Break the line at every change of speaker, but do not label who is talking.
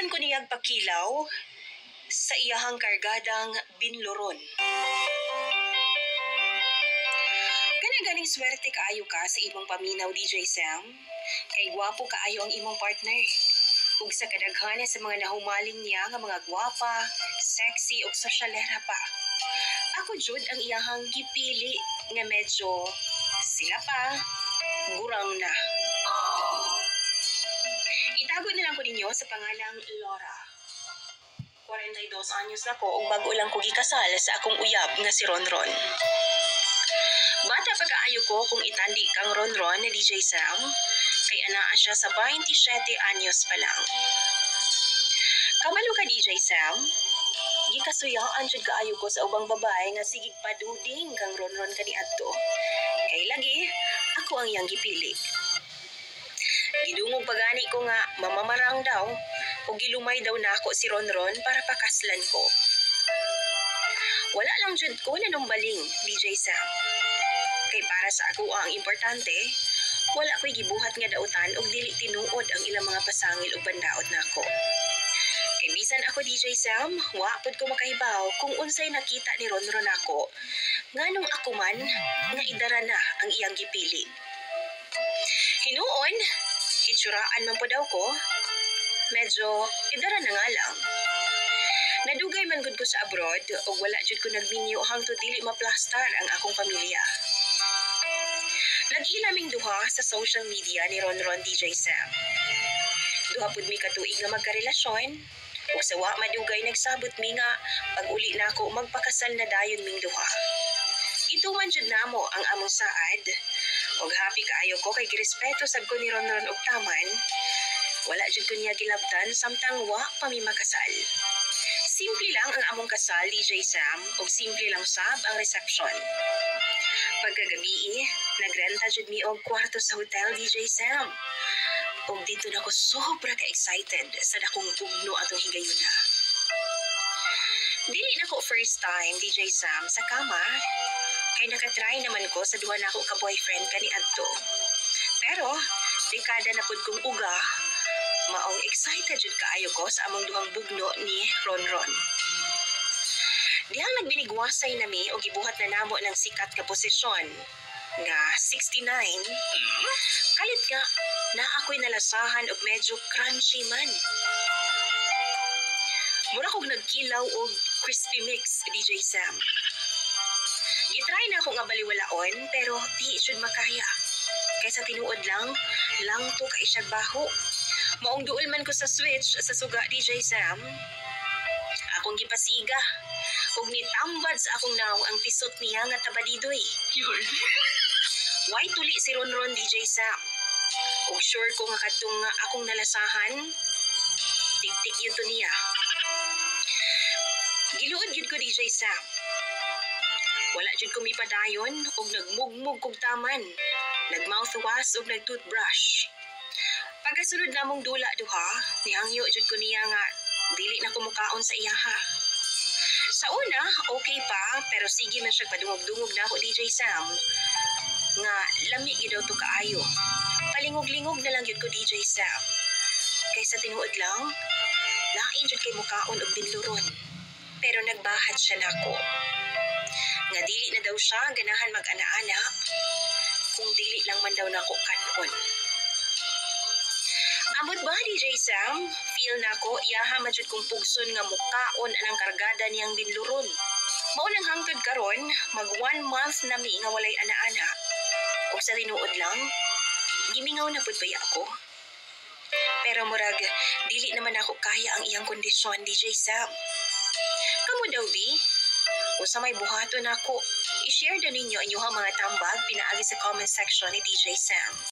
Ingon ko niyag pakilaw sa iyahang kargadang binloron. Ganing swerte kaayo ka sa imong paminaw, DJ Sam. Kay gwapo kaayo ang imong partner. Ug sa kadaghanan sa mga nahumaling niya nga mga gwapa, sexy ug sosyalera pa. Ako jud ang iyahang gipili nga medyo sila pa gurang na. Itago na lang ko ninyo sa pangalang Laura. 42 anyos na ko ug bago lang ko gikasal sa akong uyab nga si Ronron. Bata pa kaayo ko kung itandi kang Ronron na DJ Sam, kay anaa siya sa 27 anyos pa lang. Kamalo ka DJ Sam, gikasuyaan jud kaayo ko sa ubang babae nga sigig paduding kang Ronron kaniadto. Kay lagi, ako ang iyang gipili. Gidungog pagani ko nga mamamarang daw o gilumay daw nako si Ronron para pakaslan ko. Wala lang jud ko nanumbaling, DJ Sam. Kay para sa ako ang importante, wala ko'y gibuhat nga dautan og dili tinuod ang ilang mga pasangil ug bandaot nako. Kay bisan ako DJ Sam, wa pud ko makahibaw kung unsay nakita ni Ronron nako, nganong ako man nga idara na ang iyang gipili. Hinuon, itsuraan man po daw ko, medyo idara na nga lang. Nadugay man gud ko sa abroad ug wala jud ko nagminyo hangtod dili maplastar ang akong pamilya. Nag-ilaming duha sa social media ni Ronron DJ Sam. Duha pud mi katuig nga magkarelasyon ug sa wa madugay nagsabot mi nga pag-uli na ako magpakasal na dayon ming duha. Gituman jud namo ang among saad ug happy kaayo ko kay girespeto sad ko ni Ronron og taman. Wala jud ko niya gilabtan samtang wa pa mi makasal. Simple lang ang among kasal DJ Sam ug simple lang sab ang reception. Pagkagabi, nagrenta jud mi og kwarto sa hotel DJ Sam. Ug dito na ko sobra ka-excited sa dakong bugno atong higayuna. Dili na ko first time DJ Sam sa kama. Kay nakatry naman ko sa duha nako ka boyfriend kaniadto. Pero dekada na pud kong uga, maong excited jud kaayo ko sa among duhang bugno ni Ronron. Dihang nagbinigwasay nami o gibuhat na namo ng sikat ka posisyon nga 69, kalit nga na ako'y nalasahan og medyo crunchy man. Mura kong nagkilaw og crispy mix, DJ Sam. Gitry na ako nga baliwalaon pero di sud makaya. Kaysa tinuod lang to ka isyag baho. Maong duol man ko sa switch sa suga DJ Sam. Akong gipasiga. Ug nitambad sa akong naw ang pisot niya nga tabadidoy. Why tuli si Ronron DJ Sam? Ug sure ko nga kadtong akong nalasahan, tik-tik yun to niya. Giluod yun ko DJ Sam. Wala jud ko mipadayon ug nagmugmug kog taman. Nagmouthwash ug nagtoothbrush. Pagasunod namong dula duha, nihangyo jud ko niya nga dili na kumukaon sa iyaha. Sa una, okay pa, pero sige man siya padungog-dungog na ako DJ Sam. Nga, lami daw to kaayo. Palingog-lingog na lang yun ko DJ Sam. Kaysa tinuod lang, lain jud kay mukaon og binluron. Pero nagbahat siya nako. Nga dili na daw siya ganahan mag-ana-ana, kung dili lang man daw nako kanon. Amot ba DJ Sam? Feel nako iyaha majud kong pugson nga mukaon anang kargada niyang binluron. Mao nang hangtod karon, mag 1 month na mi nga walay ana-ana. O sa tinuod lang, gimingaw na pud baya ako. Pero murag dili naman ako kaya ang iyang kondisyon DJ Sam. Kamo daw bi? O sa may buhaton ako, i-share daw ninyo inyong mga tambag pinaagi sa comment section ni DJ Sam.